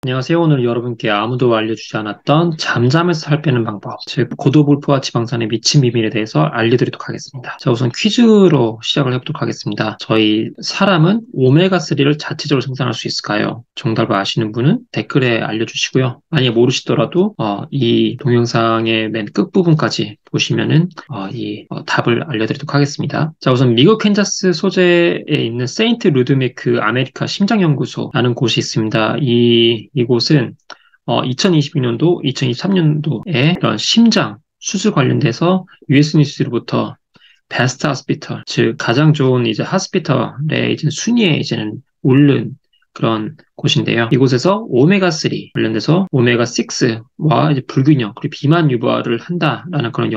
안녕하세요. 오늘 여러분께 아무도 알려주지 않았던 잠잠해서 살 빼는 방법, 즉 고도불포화 지방산의 미친 비밀에 대해서 알려드리도록 하겠습니다. 자, 우선 퀴즈로 시작을 해보도록 하겠습니다. 저희 사람은 오메가3를 자체적으로 생산할 수 있을까요? 정답을 아시는 분은 댓글에 알려주시고요. 만약에 모르시더라도 이 동영상의 맨 끝부분까지 보시면은 답을 알려드리도록 하겠습니다. 자, 우선 미국 캔자스 소재에 있는 세인트 루드미크 아메리카 심장연구소라는 곳이 있습니다. 이곳은 2022년도, 2023년도에 이런 심장 수술 관련돼서 US 뉴스로부터 베스트 하스피털, 즉 가장 좋은 이제 하스피털의 이제 순위에 이제는 오른 그런 곳인데요. 이곳에서 오메가3 관련돼서 오메가6와 이제 불균형 그리고 비만 유발을 한다라는 그런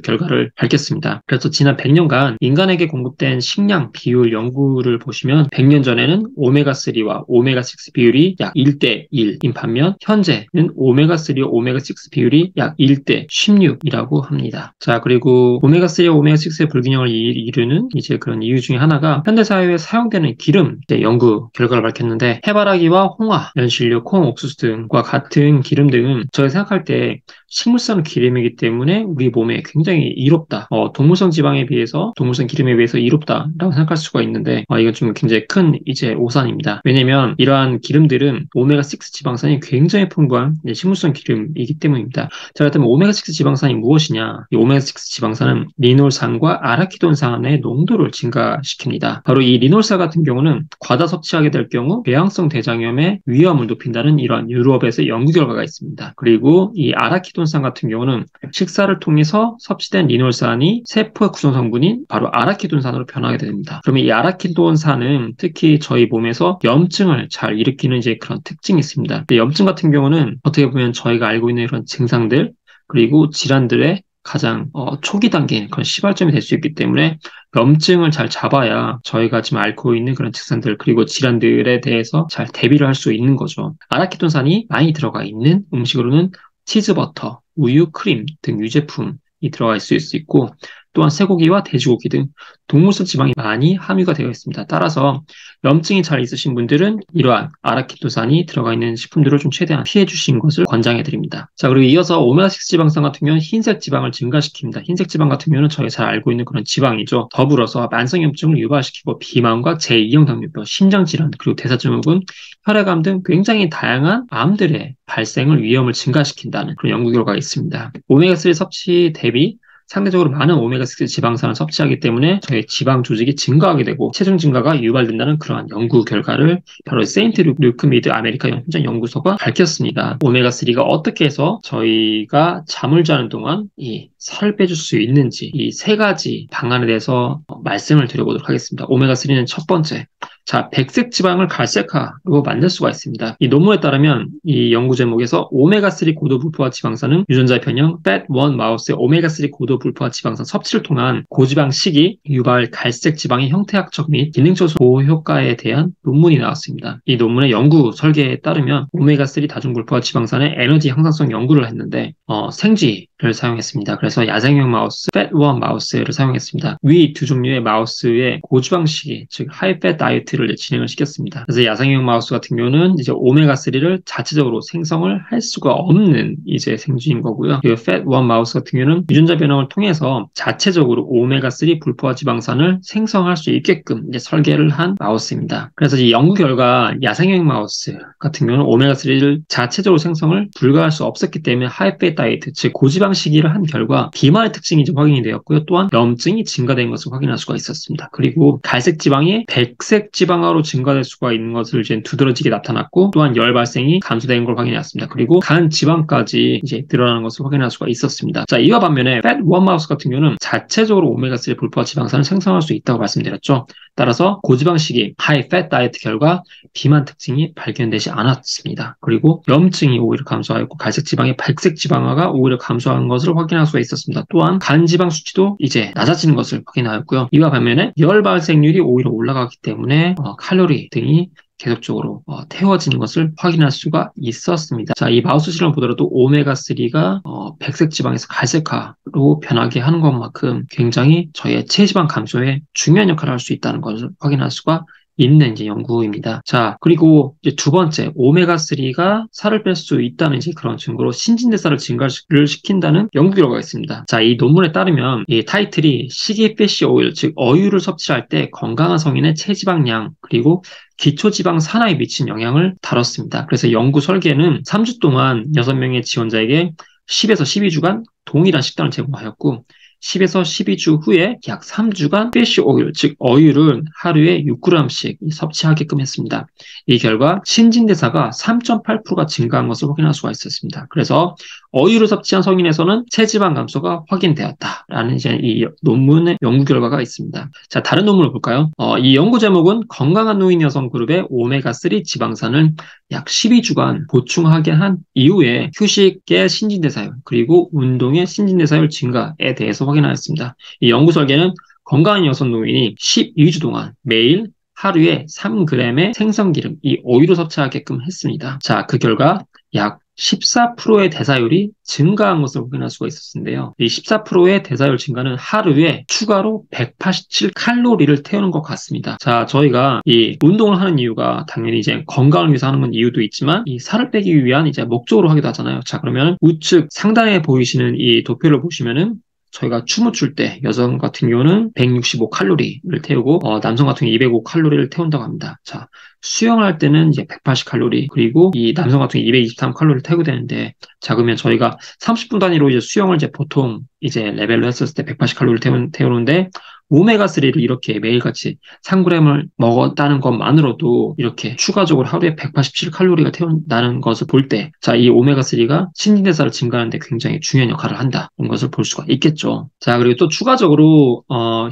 결과를 밝혔습니다. 그래서 지난 100년간 인간에게 공급된 식량 비율 연구를 보시면 100년 전에는 오메가3와 오메가6 비율이 약 1대 1인 반면 현재는 오메가3와 오메가6 비율이 약 1대 16이라고 합니다. 자, 그리고 오메가3와 오메가6의 불균형을 이루는 이제 그런 이유 중에 하나가 현대사회에 사용되는 기름 연구 결과를 밝혔는데 해바라기와 홍화, 연실류, 콩, 옥수수 등과 같은 기름 등은 저희가 생각할 때 식물성 기름이기 때문에 우리 몸에 굉장히 이롭다. 동물성 지방에 비해서 동물성 기름에 비해서 이롭다라고 생각할 수가 있는데 이건 좀 굉장히 큰 이제 오산입니다. 왜냐면 이러한 기름들은 오메가6 지방산이 굉장히 풍부한 식물성 기름이기 때문입니다. 자, 그렇다면 오메가6 지방산이 무엇이냐? 이 오메가6 지방산은 리놀산과 아라키돈산의 농도를 증가시킵니다. 바로 이 리놀산 같은 경우는 과다 섭취하게 될 경우 배양성 대장염의 위험을 높인다는 이러한 유럽에서 연구 결과가 있습니다. 그리고 이 아라키돈산 같은 경우는 식사를 통해서 섭취된 리놀산이 세포의 구성 성분인 바로 아라키돈산으로 변하게 됩니다. 그러면 이 아라키돈산은 특히 저희 몸에서 염증을 잘 일으키는 이제 그런 특징이 있습니다. 근데 염증 같은 경우는 어떻게 보면 저희가 알고 있는 이런 증상들 그리고 질환들의 가장 초기 단계인 그런 시발점이 될 수 있기 때문에 염증을 잘 잡아야 저희가 지금 앓고 있는 그런 증상들 그리고 질환들에 대해서 잘 대비를 할 수 있는 거죠. 아라키돈산이 많이 들어가 있는 음식으로는 치즈버터, 우유, 크림 등 유제품이 들어가 있을 수 있고 또한 쇠고기와 돼지고기 등 동물성 지방이 많이 함유가 되어 있습니다. 따라서 염증이 잘 있으신 분들은 이러한 아라키도산이 들어가 있는 식품들을 좀 최대한 피해 주신 것을 권장해 드립니다. 자, 그리고 이어서 오메가6 지방산 같은 경우는 흰색 지방을 증가시킵니다. 흰색 지방 같은 경우는 저희가 잘 알고 있는 그런 지방이죠. 더불어서 만성염증을 유발시키고 비만과 제2형 당뇨병, 심장질환, 그리고 대사증후군, 혈액암 등 굉장히 다양한 암들의 발생을 위험을 증가시킨다는 그런 연구 결과가 있습니다. 오메가3 섭취 대비 상대적으로 많은 오메가6 지방산을 섭취하기 때문에 저희 지방 조직이 증가하게 되고 체중 증가가 유발된다는 그러한 연구 결과를 바로 세인트 루크미드 아메리카 심장연구소가 밝혔습니다. 오메가3가 어떻게 해서 저희가 잠을 자는 동안 이 살을 빼줄 수 있는지 이 세 가지 방안에 대해서 말씀을 드려보도록 하겠습니다. 오메가3는 첫 번째, 자, 백색 지방을 갈색화로 만들 수가 있습니다. 이 논문에 따르면 이 연구 제목에서 오메가3 고도불포화 지방산은 유전자 변형 FAT1 마우스의 오메가3 고도불포화 지방산 섭취를 통한 고지방식이 유발 갈색 지방의 형태학적 및 기능적 보호 효과에 대한 논문이 나왔습니다. 이 논문의 연구 설계에 따르면 오메가3 다중불포화 지방산의 에너지 향상성 연구를 했는데 생쥐를 사용했습니다. 그래서 야생형 마우스 FAT1 마우스를 사용했습니다. 위 두 종류의 마우스의 고지방식이 즉 하이팻 다이어트를 진행을 시켰습니다. 그래서 야생형 마우스 같은 경우는 이제 오메가3를 자체적으로 생성을 할 수가 없는 이제 생쥐인 거고요. 그리고 FAT1 마우스 같은 경우는 유전자 변형을 통해서 자체적으로 오메가3 불포화 지방산을 생성할 수 있게끔 이제 설계를 한 마우스입니다. 그래서 이 연구 결과 야생형 마우스 같은 경우는 오메가3를 자체적으로 생성을 불가할 수 없었기 때문에 하이팻 다이어트 즉 고지방식이를 한 결과 비만의 특징이 좀 확인이 되었고요. 또한 염증이 증가된 것을 확인할 수가 있었습니다. 그리고 갈색 지방이 백색 지방화로 증가될 수가 있는 것을 이제 두드러지게 나타났고 또한 열 발생이 감소된 걸 확인했습니다. 그리고 간 지방까지 이제 늘어나는 것을 확인할 수가 있었습니다. 자, 이와 반면에 FAT1 마우스 같은 경우는 자체적으로 오메가3 불포화 지방산을 생성할 수 있다고 말씀드렸죠. 따라서 고지방식이 하이 팻 다이어트 결과 비만 특징이 발견되지 않았습니다. 그리고 염증이 오히려 감소하였고 갈색 지방의 백색 지방화가 오히려 감소한 것을 확인할 수가 있었습니다. 또한 간 지방 수치도 이제 낮아지는 것을 확인하였고요. 이와 반면에 열 발생률이 오히려 올라가기 때문에 칼로리 등이 계속적으로 태워지는 것을 확인할 수가 있었습니다. 자, 이 마우스 실험을 보더라도 오메가3가 백색 지방에서 갈색화로 변하게 하는 것만큼 굉장히 저희의 체지방 감소에 중요한 역할을 할 수 있다는 것을 확인할 수가 있는 이제 연구입니다. 자, 그리고 이제 두 번째, 오메가3가 살을 뺄 수 있다는 이제 그런 증거로 신진대사를 증가를 시킨다는 연구 결과가 있습니다. 자, 이 논문에 따르면 이 타이틀이 시기 피쉬 오일, 즉 어유를 섭취할 때 건강한 성인의 체지방량 그리고 기초지방 산화에 미친 영향을 다뤘습니다. 그래서 연구 설계는 3주 동안 6명의 지원자에게 10에서 12주간 동일한 식단을 제공하였고 10에서 12주 후에 약 3주간 피쉬 오일, 즉 어유를 하루에 6g씩 섭취하게끔 했습니다. 이 결과 신진대사가 3.8%가 증가한 것을 확인할 수가 있었습니다. 그래서 어유를 섭취한 성인에서는 체지방 감소가 확인되었다라는 이제 이 논문의 연구 결과가 있습니다. 자, 다른 논문을 볼까요? 이 연구 제목은 건강한 노인 여성 그룹의 오메가3 지방산을 약 12주간 보충하게 한 이후에 휴식의 신진대사율 그리고 운동의 신진대사율 증가에 대해서 확인하였습니다. 이 연구 설계는 건강한 여성 노인이 12주 동안 매일 하루에 3g의 생선기름, 이 오일을 섭취하게끔 했습니다. 자, 그 결과 약 14%의 대사율이 증가한 것을 확인할 수가 있었는데요. 이 14%의 대사율 증가는 하루에 추가로 187칼로리를 태우는 것 같습니다. 자, 저희가 이 운동을 하는 이유가 당연히 이제 건강을 위해서 하는 이유도 있지만 이 살을 빼기 위한 이제 목적으로 하기도 하잖아요. 자, 그러면 우측 상단에 보이시는 이 도표를 보시면은 저희가 춤을 출 때 여성 같은 경우는 165칼로리를 태우고 남성 같은 경우 205칼로리를 태운다고 합니다. 자, 수영을 할 때는 이제 180칼로리 그리고 이 남성 같은 경우 223칼로리를 태우게 되는데 자, 그러면 저희가 30분 단위로 이제 수영을 이제 보통 이제 레벨로 했었을 때 180칼로리를 태우는데 오메가3를 이렇게 매일같이 3g을 먹었다는 것만으로도 이렇게 추가적으로 하루에 187칼로리가 태운다는 것을 볼 때, 자, 이 오메가3가 신진대사를 증가하는 데 굉장히 중요한 역할을 한다는 것을 볼 수가 있겠죠. 자, 그리고 또 추가적으로,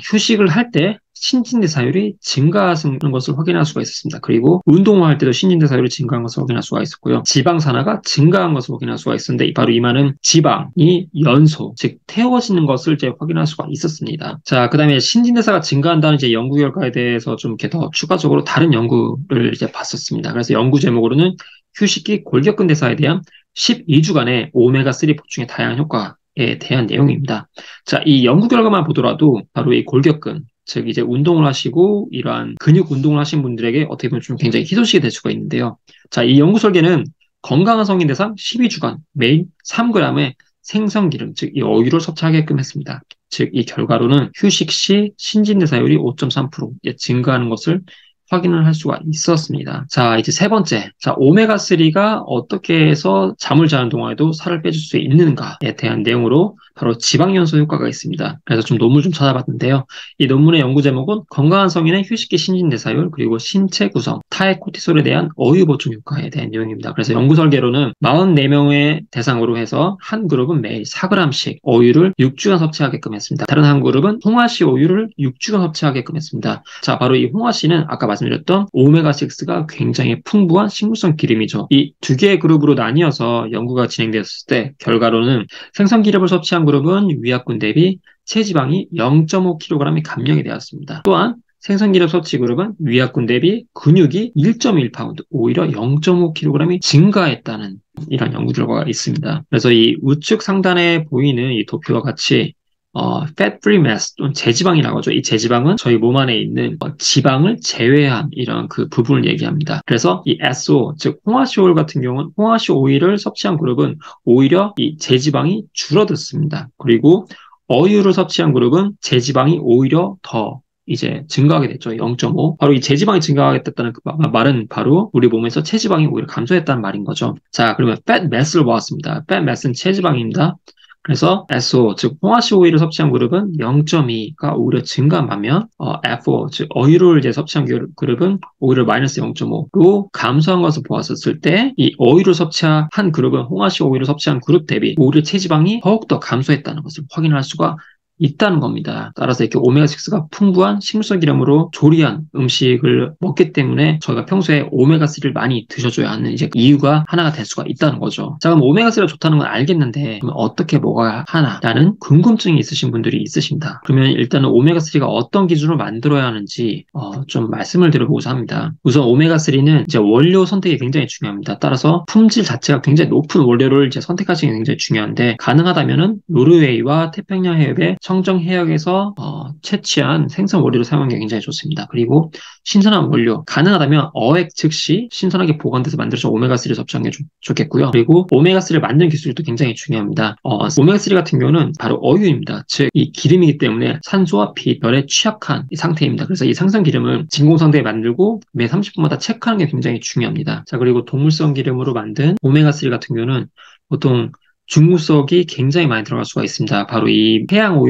휴식을 할 때 신진대사율이 증가하는 것을 확인할 수가 있었습니다. 그리고 운동을 할 때도 신진대사율이 증가한 것을 확인할 수가 있었고요. 지방산화가 증가한 것을 확인할 수가 있었는데 바로 이 말은 지방이 연소, 즉 태워지는 것을 이제 확인할 수가 있었습니다. 자, 그 다음에 신진대사가 증가한다는 이제 연구 결과에 대해서 좀 이렇게 더 추가적으로 다른 연구를 이제 봤었습니다. 그래서 연구 제목으로는 휴식기 골격근 대사에 대한 12주간의 오메가3 보충의 다양한 효과에 대한 내용입니다. 자, 이 연구 결과만 보더라도 바로 이 골격근, 즉 이제 운동을 하시고 이러한 근육 운동을 하신 분들에게 어떻게 보면 좀 굉장히 희소식이 될 수가 있는데요. 자, 이 연구 설계는 건강한 성인 대상 12주간 매일 3g의 생선기름, 즉 이 어유를 섭취하게끔 했습니다. 즉 이 결과로는 휴식 시 신진대사율이 5.3% 증가하는 것을 확인을 할 수가 있었습니다. 자, 이제 세 번째. 자, 오메가3가 어떻게 해서 잠을 자는 동안에도 살을 빼줄 수 있는가에 대한 내용으로 바로 지방연소 효과가 있습니다. 그래서 좀 논문을 좀 찾아봤는데요. 이 논문의 연구 제목은 건강한 성인의 휴식기 신진대사율 그리고 신체 구성, 타액 코티솔에 대한 어유 보충 효과에 대한 내용입니다. 그래서 연구 설계로는 44명의 대상으로 해서 한 그룹은 매일 4g씩 어유를 6주간 섭취하게끔 했습니다. 다른 한 그룹은 홍화씨 어유를 6주간 섭취하게끔 했습니다. 자, 바로 이 홍화씨는 아까 말씀드렸던 오메가6가 굉장히 풍부한 식물성 기름이죠. 이 두 개의 그룹으로 나뉘어서 연구가 진행되었을 때 결과로는 생선기름을 섭취한 그룹은 위약군 대비 체지방이 0.5kg이 감량이 되었습니다. 또한 생선기름 섭취 그룹은 위약군 대비 근육이 1.1파운드, 오히려 0.5kg이 증가했다는 이런 연구 결과가 있습니다. 그래서 이 우측 상단에 보이는 이 도표와 같이 fat-free mass 또는 제지방이라고 하죠. 이 제지방은 저희 몸 안에 있는 지방을 제외한 이런 그 부분을 얘기합니다. 그래서 이 SO, 즉 홍화씨 오일 같은 경우는 홍화씨 오일을 섭취한 그룹은 오히려 이 제지방이 줄어들습니다. 그리고 어유를 섭취한 그룹은 제지방이 오히려 더 이제 증가하게 됐죠. 0.5. 바로 이 제지방이 증가하겠다는 그 말은 바로 우리 몸에서 체지방이 오히려 감소했다는 말인 거죠. 자, 그러면 fat mass를 보았습니다. fat mass는 체지방입니다. 그래서 SO, 즉 홍화씨 오일을 섭취한 그룹은 0.2가 오히려 증가한 반면 FO, 즉 어유를 이제 섭취한 그룹은 오히려 마이너스 0.5로 감소한 것을 보았었을 때 이 어유를 섭취한 그룹은 홍화씨 오일을 섭취한 그룹 대비 오히려 체지방이 더욱더 감소했다는 것을 확인할 수가 있다는 겁니다. 따라서 이렇게 오메가6가 풍부한 식물성 기름으로 조리한 음식을 먹기 때문에 저희가 평소에 오메가3를 많이 드셔줘야 하는 이제 이유가 하나가 될 수가 있다는 거죠. 자, 그럼 오메가3가 좋다는 건 알겠는데 그럼 어떻게 먹어야 하나라는 궁금증이 있으신 분들이 있으십니다. 그러면 일단은 오메가3가 어떤 기준으로 만들어야 하는지 좀 말씀을 드려보고자 합니다. 우선 오메가3는 이제 원료 선택이 굉장히 중요합니다. 따라서 품질 자체가 굉장히 높은 원료를 이제 선택하시는 게 굉장히 중요한데 가능하다면은 노르웨이와 태평양 해협의 청정해역에서 채취한 생선 원료를 사용하는 게 굉장히 좋습니다. 그리고 신선한 원료, 가능하다면 어획 즉시 신선하게 보관돼서 만들어진 오메가3를 섭취하는 게 좋겠고요. 그리고 오메가3를 만드는 기술도 굉장히 중요합니다. 오메가3 같은 경우는 바로 어유입니다. 즉, 이 기름이기 때문에 산소와 빛, 열에 취약한 이 상태입니다. 그래서 이 생선 기름을 진공 상태에 만들고 매 30분마다 체크하는 게 굉장히 중요합니다. 자, 그리고 동물성 기름으로 만든 오메가3 같은 경우는 보통 중금속이 굉장히 많이 들어갈 수가 있습니다. 바로 이 해양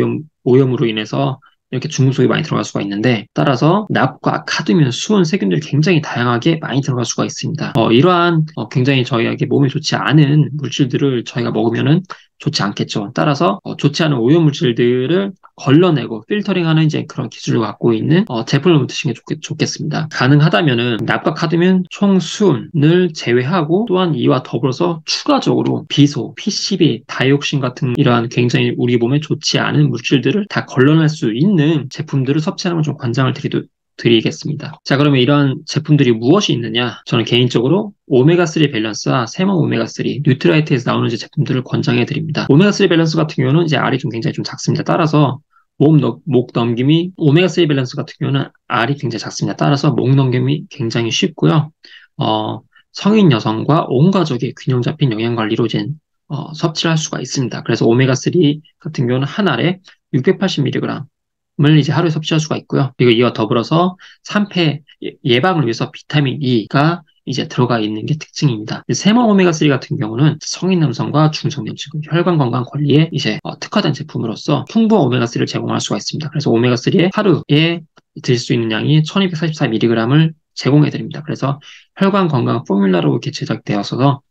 오염으로 인해서 이렇게 중금속이 많이 들어갈 수가 있는데, 따라서 납과 카드뮴, 수은, 세균들이 굉장히 다양하게 많이 들어갈 수가 있습니다. 이러한 굉장히 저희에게 몸에 좋지 않은 물질들을 저희가 먹으면은 좋지 않겠죠. 따라서 좋지 않은 오염 물질들을 걸러내고 필터링하는 이제 그런 기술을 갖고 있는 제품을 드시는 게 좋겠습니다. 가능하다면은 납과 카드뮴, 총수은을 제외하고 또한 이와 더불어서 추가적으로 비소, PCB, 다이옥신 같은 이러한 굉장히 우리 몸에 좋지 않은 물질들을 다 걸러낼 수 있는 제품들을 섭취하는 걸 좀 권장을 드리겠습니다. 자, 그러면 이러한 제품들이 무엇이 있느냐? 저는 개인적으로 오메가3 밸런스와 세모 오메가3, 뉴트라이트에서 나오는 이제 제품들을 권장해 드립니다. 오메가3 밸런스 같은 경우는 이제 알이 좀 굉장히 좀 작습니다. 따라서 목 넘김이 오메가3 밸런스 같은 경우는 알이 굉장히 작습니다. 따라서 목 넘김이 굉장히 쉽고요. 성인 여성과 온 가족의 균형 잡힌 영양 관리로 이제 섭취를 할 수가 있습니다. 그래서 오메가3 같은 경우는 한 알에 680mg 을 이제 하루에 섭취할 수가 있고요. 그리고 이와 더불어서 산패 예방을 위해서 비타민 E가 이제 들어가 있는 게 특징입니다. 세모 오메가3 같은 경우는 성인 남성과 중성년, 즉 혈관 건강 관리에 이제 특화된 제품으로서 풍부한 오메가3를 제공할 수가 있습니다. 그래서 오메가3에 하루에 드실 수 있는 양이 1244mg을 제공해 드립니다. 그래서 혈관 건강 포뮬라로 이렇게 제작되어서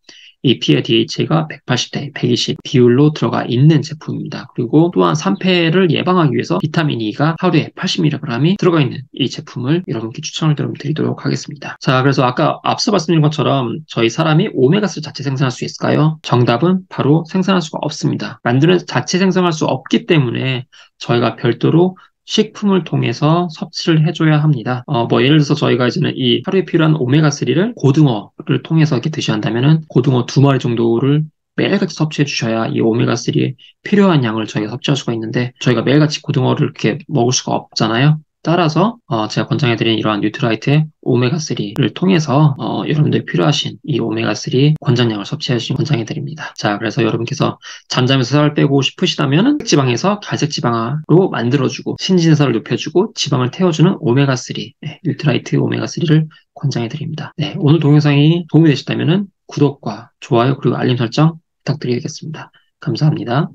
EPA DHA가 180대 120 비율로 들어가 있는 제품입니다. 그리고 또한 산패를 예방하기 위해서 비타민 E가 하루에 80mg이 들어가 있는 이 제품을 여러분께 추천을 드리도록 하겠습니다. 자, 그래서 아까 앞서 말씀드린 것처럼 저희 사람이 오메가3 자체 생산할 수 있을까요? 정답은 바로 생산할 수가 없습니다. 만드는 자체 생산할 수 없기 때문에 저희가 별도로 식품을 통해서 섭취를 해줘야 합니다. 예를 들어서 저희가 이제는 이 하루에 필요한 오메가3를 고등어를 통해서 이렇게 드셔야 한다면은 고등어 2마리 정도를 매일같이 섭취해 주셔야 이 오메가3에 필요한 양을 저희가 섭취할 수가 있는데, 저희가 매일같이 고등어를 이렇게 먹을 수가 없잖아요. 따라서 제가 권장해드린 이러한 뉴트라이트의 오메가3를 통해서 여러분들이 필요하신 이 오메가3 권장량을 섭취하시는 권장해드립니다. 자, 그래서 여러분께서 잠자면서 살 빼고 싶으시다면 지방에서 갈색지방으로 만들어주고 신진대사를 높여주고 지방을 태워주는 오메가3, 뉴트라이트 오메가3를 권장해드립니다. 네, 오늘 동영상이 도움이 되셨다면 구독과 좋아요 그리고 알림 설정 부탁드리겠습니다. 감사합니다.